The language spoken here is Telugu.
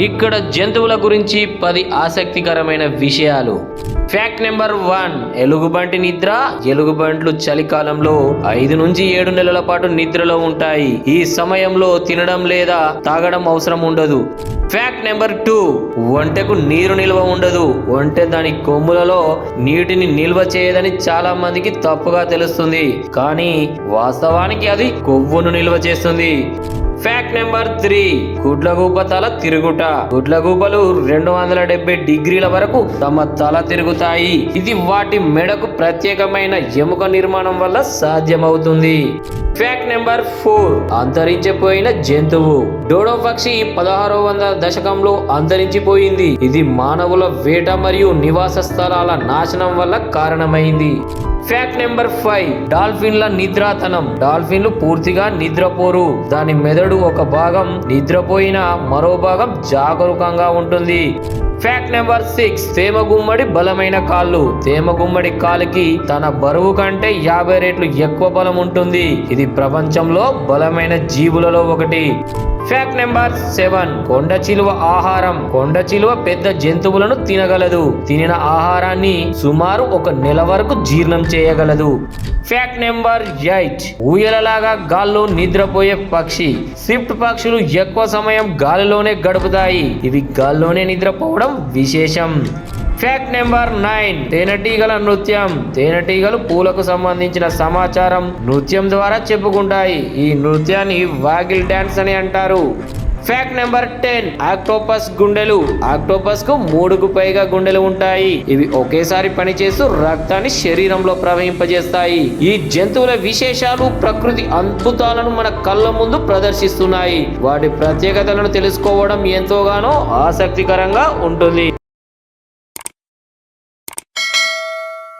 ఇక్కడ జంతువుల గురించి 10 ఆసక్తికరమైన విషయాలు. ఫ్యాక్ట్ నెంబర్ 1, ఎలుగుబంటి నిద్ర. ఎలుగుబంట్లు చలికాలంలో 5 నుంచి 7 నెలల పాటు నిద్రలో ఉంటాయి. ఈ సమయంలో తినడం లేదా తాగడం అవసరం ఉండదు. ఫ్యాక్ట్ నెంబర్ 2, ఒంటెకు నీరు నిల్వ ఉండదు. ఒంటె దాని కొమ్ములలో నీటిని నిల్వ చేయదని చాలా మందికి తప్పుగా తెలుస్తుంది, కానీ వాస్తవానికి అది కొవ్వును నిల్వ చేస్తుంది. ఫ్యాక్ట్ నెంబర్ 3, గుడ్లగూబ తల తిరుగుట. గుడ్లగూబలు 270 డిగ్రీల వరకు తమ తల తిరుగుతాయి. ఇది వాటి మెడకు ప్రత్యేకమైన ఎముక నిర్మాణం వల్ల సాధ్యమవుతుంది. ఫ్యాక్ట్ నెంబర్ 4, అంతరించిపోయిన జంతువు. డోడో పక్షి 1600 దశకంలో అంతరించిపోయింది. ఇది మానవుల వేట మరియు నివాస స్థలాల నాశనం వల్ల కారణమైంది. Fact number 5, డాల్ఫిన్ల నిద్రాతనం. డాల్ఫిన్లు పూర్తిగా నిద్రపోరు. దాని మెదడు ఒక భాగం నిద్రపోయిన మరో భాగం జాగరూకంగా ఉంటుంది. ఫ్యాక్ట్ నెంబర్ 6, తేమగుమ్మడి బలమైన కాళ్ళు. తేమగుమ్మడి కాలికి తన బరువు కంటే 50 రెట్లు ఎక్కువ బలం ఉంటుంది. ఇది ప్రపంచంలో బలమైన జీవులలో ఒకటి. ఫ్యాక్ట్ నెంబర్ 7, కొండ చిలువ ఆహారం. కొండ చిలువ పెద్ద జంతువులను తినగలదు. తినిన ఆహారాన్ని సుమారు 1 నెల వరకు జీర్ణం చేయగలదు. ఫ్యాక్ట్ నెంబర్ 8, ఊయలలాగా గాల్లో నిద్రపోయే పక్షి. స్విఫ్ట్ పక్షులు ఎక్కువ సమయం గాలిలోనే గడుపుతాయి. ఇవి గాల్లోనే నిద్రపోవడం విశేషం. ఫ్యాక్ట్ నెంబర్ 9, తేనెటీగల నృత్యం. తేనెటీగలు పూలకు సంబంధించిన సమాచారం నృత్యం ద్వారా చెప్పుకుంటాయి. ఈ నృత్యాన్ని వాగిల్ డాన్స్ అని అంటారు. ఫ్యాక్ట్ నెంబర్ 10, ఆక్టోపస్ గుండెలు. ఆక్టోపస్ కు 3కు పైగా గుండెలు ఉంటాయి. ఇవి ఒకేసారి పనిచేస్తూ రక్తాన్ని శరీరంలో ప్రవహింపజేస్తాయి. ఈ జంతువుల విశేషాలు, ప్రకృతి అద్భుతాలను మన కళ్ళ ముందు ప్రదర్శిస్తున్నాయి. వాటి ప్రత్యేకతలను తెలుసుకోవడం ఎంతోగానో ఆసక్తికరంగా ఉంటుంది.